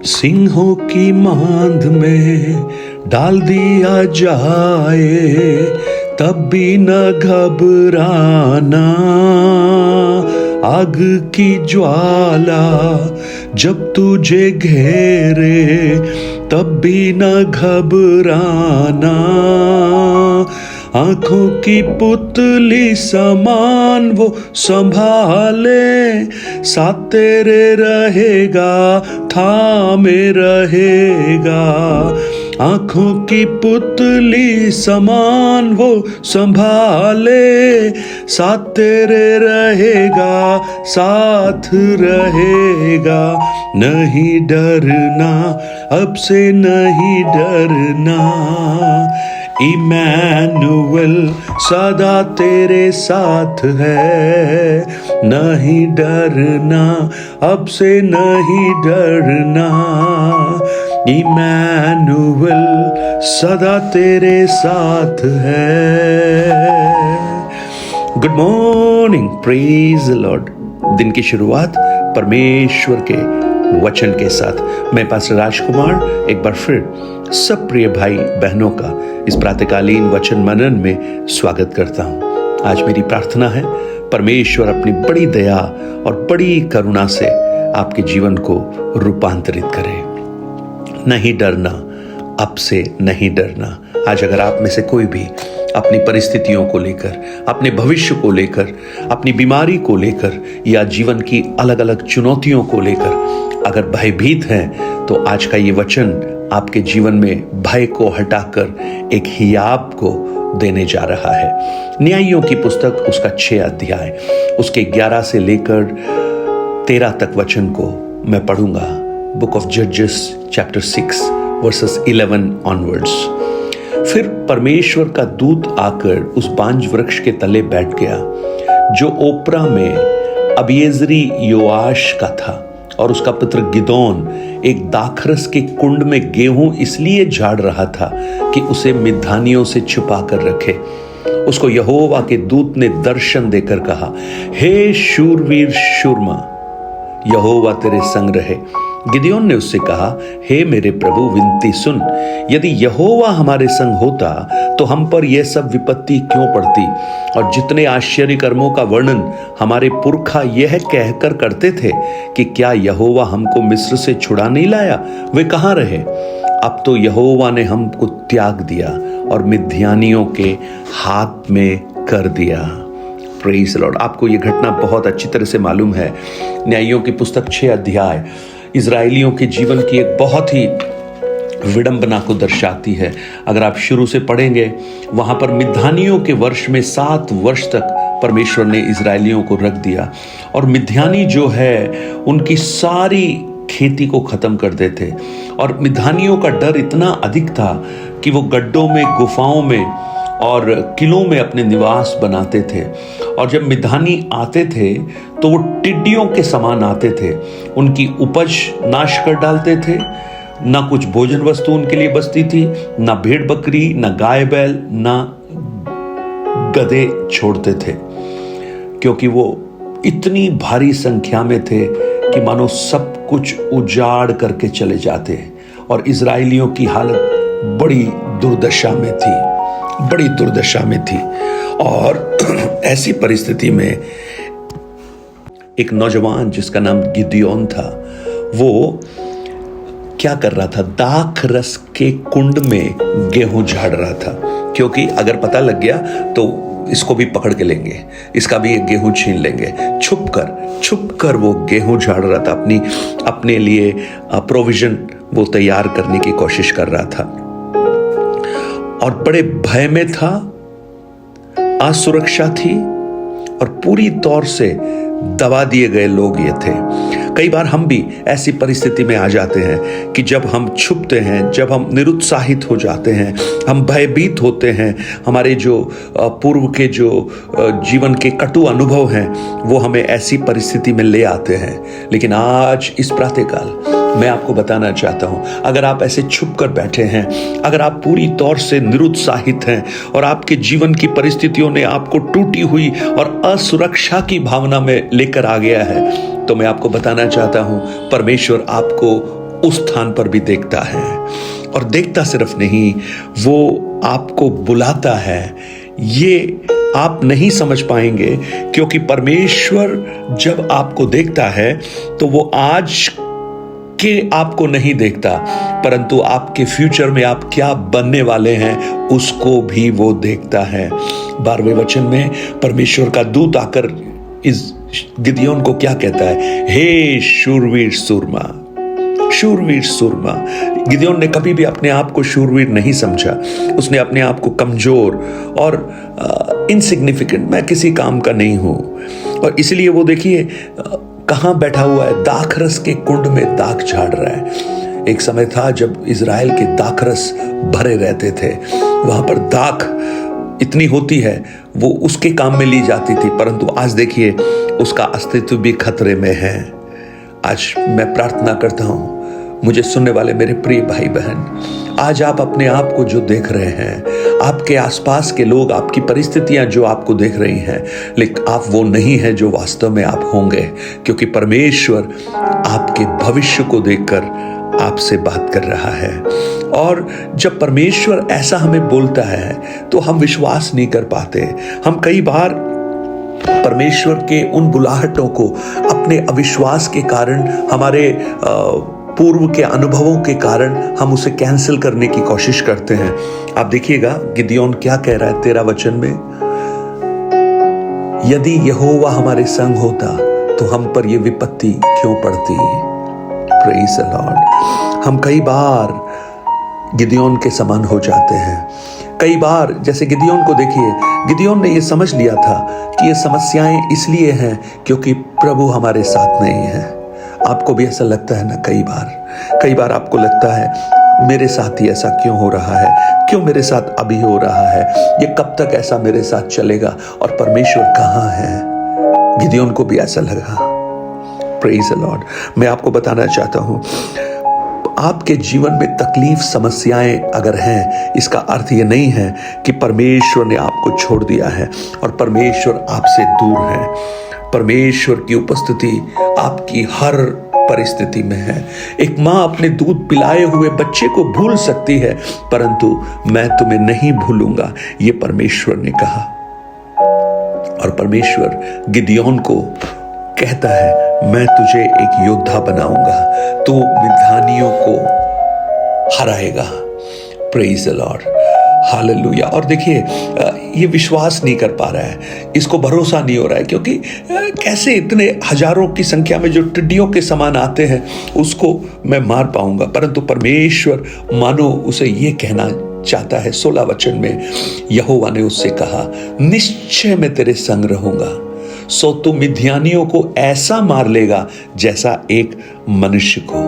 सिंहों की मांद में डाल दिया जाए तब भी न घबराना। आग की ज्वाला जब तुझे घेरे तब भी न घबराना। आंखों की पुतली समान वो संभाले, साथ तेरे रहेगा, थामे रहेगा। आंखों की पुतली समान वो संभाले, साथ तेरे रहेगा, साथ रहेगा। नहीं डरना, अब से नहीं डरना। इमैनुअल सदा तेरे साथ है। नहीं डरना, अब से नहीं डरना। इमैनुअल सदा तेरे साथ है। Good morning, praise the Lord. दिन की शुरुआत परमेश्वर के वचन के साथ मैं पास्टर राजकुमार एक बार फिर सब प्रिय भाई बहनों का इस प्रातःकालीन वचन मनन में स्वागत करता हूं। आज मेरी प्रार्थना है परमेश्वर अपनी बड़ी दया और बड़ी करुणा से आपके जीवन को रूपांतरित करे। नहीं डरना, अब से नहीं डरना। आज अगर आप में से कोई भी अपनी परिस्थितियों को लेकर, अपने भविष्य को लेकर, अपनी बीमारी को लेकर या जीवन की अलग अलग चुनौतियों को लेकर अगर भयभीत हैं, तो आज का ये वचन आपके जीवन में भय को हटाकर एक हियाब को देने जा रहा है। न्यायियों की पुस्तक उसका 6 अध्याय उसके 11 से लेकर 13 तक वचन को मैं पढ़ूंगा। बुक ऑफ जजेस चैप्टर 6 वर्सेस 11 ऑनवर्ड्स। फिर परमेश्वर का दूत आकर उस बांज वृक्ष के तले बैठ गया जो ओप्रा में अबीएजरी योआश का था, और उसका पुत्र गिदोन एक दाखरस के कुंड में गेहूं इसलिए झाड़ रहा था कि उसे मिद्यानियों से छुपा कर रखे। उसको यहोवा के दूत ने दर्शन देकर कहा, हे शूरवीर शूरमा, यहोवा तेरे संग रहे। गिदोन ने उससे कहा, हे मेरे प्रभु, विनती सुन, यदि यहोवा हमारे संग होता तो हम पर यह सब विपत्ति क्यों पड़ती। और जितने आश्चर्य कर्मों का वर्णन हमारे पुरखा यह कहकर करते थे कि क्या यहोवा हमको मिस्र से छुड़ा नहीं लाया, वे कहाँ रहे। अब तो यहोवा ने हमको त्याग दिया और मिद्यानियों के हाथ में कर दिया। Praise the Lord. आपको यह घटना बहुत अच्छी तरह से मालूम है। न्यायियों की पुस्तक 6 अध्याय इजरायलियों के जीवन की एक बहुत ही विडंबना को दर्शाती है। अगर आप शुरू से पढ़ेंगे, वहां पर मिद्यानियों के वर्ष में 7 वर्ष तक परमेश्वर ने इजरायलियों को रख दिया, और मिद्यानी जो है उनकी सारी खेती को खत्म कर देते। और मिद्यानियों का डर इतना अधिक था कि वो गड्ढों में, गुफाओं में और किलों में अपने निवास बनाते थे। और जब मिद्यानी आते थे तो वो टिड्डियों के समान आते थे, उनकी उपज नाश कर डालते थे। ना कुछ भोजन वस्तु उनके लिए बचती थी, ना भेड़ बकरी, ना गाय बैल, ना गधे छोड़ते थे, क्योंकि वो इतनी भारी संख्या में थे कि मानो सब कुछ उजाड़ करके चले जाते। और इजरायलियों की हालत बड़ी दुर्दशा में थी, बड़ी दुर्दशा में थी। और ऐसी परिस्थिति में एक नौजवान जिसका नाम गिदोन था, वो क्या कर रहा था, दाखरस के कुंड में गेहूं झाड़ रहा था। क्योंकि अगर पता लग गया तो इसको भी पकड़ के लेंगे, इसका भी एक गेहूं छीन लेंगे। छुप कर वो गेहूं झाड़ रहा था, अपने लिए प्रोविजन वो तैयार करने की कोशिश कर रहा था, और बड़े भय में था, असुरक्षा थी, और पूरी तौर से दबा दिए गए लोग ये थे। कई बार हम भी ऐसी परिस्थिति में आ जाते हैं कि जब हम छुपते हैं, जब हम निरुत्साहित हो जाते हैं, हम भयभीत होते हैं, हमारे जो पूर्व के जो जीवन के कटु अनुभव हैं वो हमें ऐसी परिस्थिति में ले आते हैं। लेकिन आज इस प्रातःकाल मैं आपको बताना चाहता हूं, अगर आप ऐसे छुप कर बैठे हैं, अगर आप पूरी तौर से निरुत्साहित हैं और आपके जीवन की परिस्थितियों ने आपको टूटी हुई और असुरक्षा की भावना में लेकर आ गया है, तो मैं आपको बताना चाहता हूं, परमेश्वर आपको उस स्थान पर भी देखता है। और देखता सिर्फ नहीं, वो आपको बुलाता है। ये आप नहीं समझ पाएंगे, क्योंकि परमेश्वर जब आपको देखता है तो वो आज के आपको नहीं देखता, परंतु आपके फ्यूचर में आप क्या बनने वाले हैं उसको भी वो देखता है। 12वें वचन में परमेश्वर का दूत आकर इस गिदयोन को क्या कहता है? हे शूरवीर सूरमा, शूरवीर सूरमा। गिदयोन ने कभी भी अपने आप को शूरवीर नहीं समझा। उसने अपने आप को कमजोर और इनसिग्निफिकेंट, मैं किसी काम का नहीं हूं, और इसलिए वो देखिए कहां बैठा हुआ है? दाखरस के कुंड में दाख झाड़ रहा है। एक समय था जब इजराइल के दाखरस भरे रहते थे, वहां पर दाख इतनी होती है वो उसके काम में ली जाती थी, परंतु आज देखिए उसका अस्तित्व भी खतरे में है। आज मैं प्रार्थना करता हूं, मुझे सुनने वाले मेरे प्रिय भाई बहन, आज आप अपने आप को जो देख रहे हैं, आपके आसपास के लोग, आपकी परिस्थितियां जो आपको देख रही हैं, लेकिन आप वो नहीं है जो वास्तव में आप होंगे, क्योंकि परमेश्वर आपके भविष्य को देखकर आपसे बात कर रहा है। और जब परमेश्वर ऐसा हमें बोलता है तो हम विश्वास नहीं कर पाते। हम कई बार परमेश्वर के उन बुलाहटों को अपने अविश्वास के कारण, हमारे पूर्व के अनुभवों के कारण हम उसे कैंसिल करने की कोशिश करते हैं। आप देखिएगा गिदयोन क्या कह रहा है 13 वचन में, यदि यहोवा हमारे संग होता तो हम पर यह विपत्ति क्यों पड़ती। Praise the Lord. हम कई बार गिदयोन के समान हो जाते हैं। कई बार जैसे गिदयोन को देखिए, गिदयोन ने यह समझ लिया था कि ये समस्याएं इसलिए हैं क्योंकि प्रभु हमारे साथ नहीं है। आपको भी ऐसा लगता है ना? कई बार आपको लगता है मेरे साथ ही ऐसा क्यों हो रहा है, क्यों मेरे साथ अभी हो रहा है, ये कब तक ऐसा मेरे साथ चलेगा और परमेश्वर कहाँ है। गिदयोन को भी ऐसा लगा। Praise the Lord. मैं आपको बताना चाहता हूं, आपके जीवन में तकलीफ, समस्याएं अगर हैं, इसका अर्थ यह नहीं है कि परमेश्वर ने आपको छोड़ दिया है और परमेश्वर आपसे दूर है। परमेश्वर की उपस्थिति आपकी हर परिस्थिति में है। एक मां अपने दूध पिलाए हुए बच्चे को भूल सकती है, परंतु मैं तुम्हें नहीं भूलूंगा, ये परमेश्वर ने कहा। और परमेश्वर गिदयोन को कहता है, मैं तुझे एक योद्धा बनाऊंगा, तू मिद्यानियों को हराएगा। Praise the lord, hallelujah. और देखिए ये विश्वास नहीं कर पा रहा है, इसको भरोसा नहीं हो रहा है, क्योंकि कैसे इतने हजारों की संख्या में जो टिड्डियों के समान आते हैं उसको मैं मार पाऊंगा। परंतु परमेश्वर मानो उसे ये कहना चाहता है। 16 वचन में यहोवा ने उससे कहा, निश्चय मैं तेरे संग रहूंगा, सो तू मिद्यानियों को ऐसा मार लेगा जैसा एक मनुष्य को।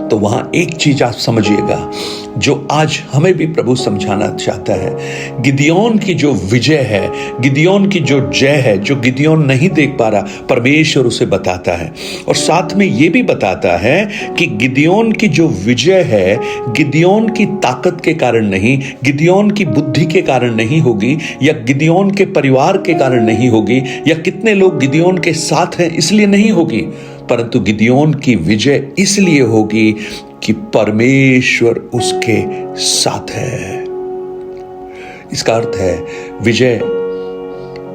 तो वहां एक चीज आप समझिएगा जो आज हमें भी प्रभु समझाना चाहता है। गिदयोन की जो विजय है, गिदयोन की जो जय है, जो गिदयोन नहीं देख पा रहा, परमेश्वर उसे बताता है। और साथ में यह भी बताता है कि गिदयोन की जो विजय है, गिदयोन की ताकत के कारण नहीं, गिदयोन की बुद्धि के कारण नहीं होगी, या गिदयोन के परिवार के कारण नहीं होगी, या कितने लोग गिदयोन के साथ हैं इसलिए नहीं होगी, परंतु गिदयोन की विजय इसलिए होगी कि परमेश्वर उसके साथ है। इसका अर्थ है विजय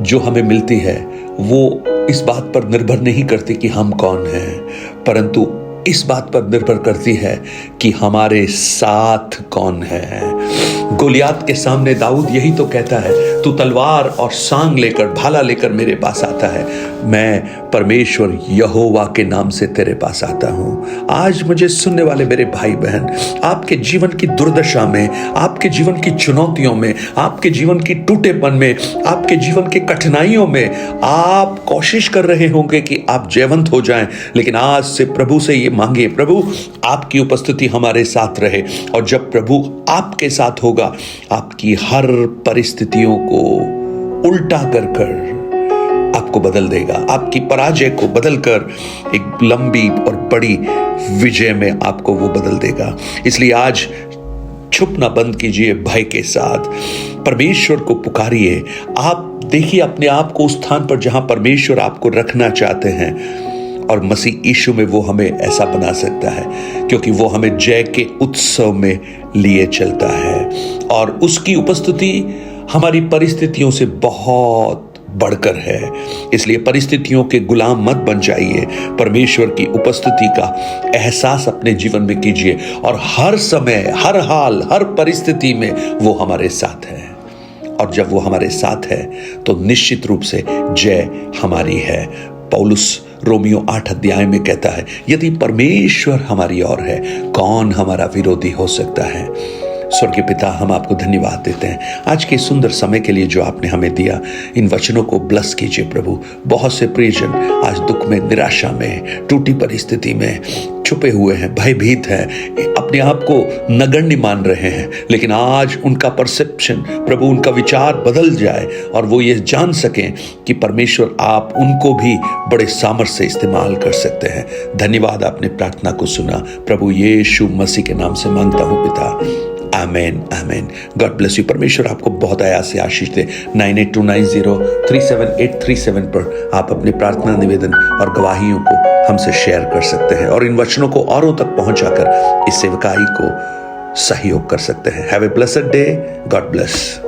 जो हमें मिलती है वो इस बात पर निर्भर नहीं करती कि हम कौन हैं, परंतु इस बात पर निर्भर करती है कि हमारे साथ कौन है। गोलियात के सामने दाऊद यही तो कहता है, तू तलवार और सांग लेकर, भाला लेकर मेरे पास आता है, मैं परमेश्वर यहोवा के नाम से तेरे पास आता हूं। आज मुझे सुनने वाले मेरे भाई बहन, आपके जीवन की दुर्दशा में, आपके जीवन की चुनौतियों में, आपके जीवन की टूटेपन में, आपके जीवन की कठिनाइयों में आप कोशिश कर रहे होंगे कि आप जयवंत हो जाएं, लेकिन आज से प्रभु से ये मांगे, प्रभु आपकी उपस्थिति हमारे साथ रहे। और जब प्रभु आपके साथ होगा, आपकी हर परिस्थितियों को उल्टा कर कर आपको बदल देगा, आपकी पराजय को बदलकर एक लंबी और बड़ी विजय में आपको वो बदल देगा। इसलिए आज छुपना बंद कीजिए, भय के साथ परमेश्वर को पुकारिए। आप देखिए अपने आप को उस स्थान पर जहां परमेश्वर आपको रखना चाहते हैं, और मसीह यीशु में वो हमें ऐसा बना सकता है, क्योंकि वो हमें जय के उत्सव में लिए चलता है और उसकी उपस्थिति हमारी परिस्थितियों से बहुत बढ़कर है। इसलिए परिस्थितियों के गुलाम मत बन जाइए, परमेश्वर की उपस्थिति का एहसास अपने जीवन में कीजिए और हर समय, हर हाल, हर परिस्थिति में वो हमारे साथ है। और जब वो हमारे साथ है तो निश्चित रूप से जय हमारी है। पौलुस रोमियो 8 अध्याय में कहता है, यदि परमेश्वर हमारी ओर है, कौन हमारा विरोधी हो सकता है। स्वर्गीय पिता, हम आपको धन्यवाद देते हैं आज के सुंदर समय के लिए जो आपने हमें दिया। इन वचनों को ब्लेस कीजिए प्रभु। बहुत से प्रियजन आज दुख में, निराशा में, टूटी परिस्थिति में छुपे हुए हैं, भयभीत हैं, अपने आप को नगण्य मान रहे हैं, लेकिन आज उनका परसेप्शन प्रभु, उनका विचार बदल जाए और वो ये जान सकें कि परमेश्वर आप उनको भी बड़े सामर्थ्य से इस्तेमाल कर सकते हैं। धन्यवाद, आपने प्रार्थना को सुना। प्रभु यीशु मसीह के नाम से मांगता हूँ पिता, amen amen. God bless you. परमेश्वर आपको बहुत आयास से आशीष दे। 9829037837 पर आप अपनी प्रार्थना, निवेदन और गवाहियों को हमसे शेयर कर सकते हैं और इन वचनों को औरों तक पहुंचाकर इस सेवकाई को सहयोग कर सकते हैं। Have a blessed day. God bless.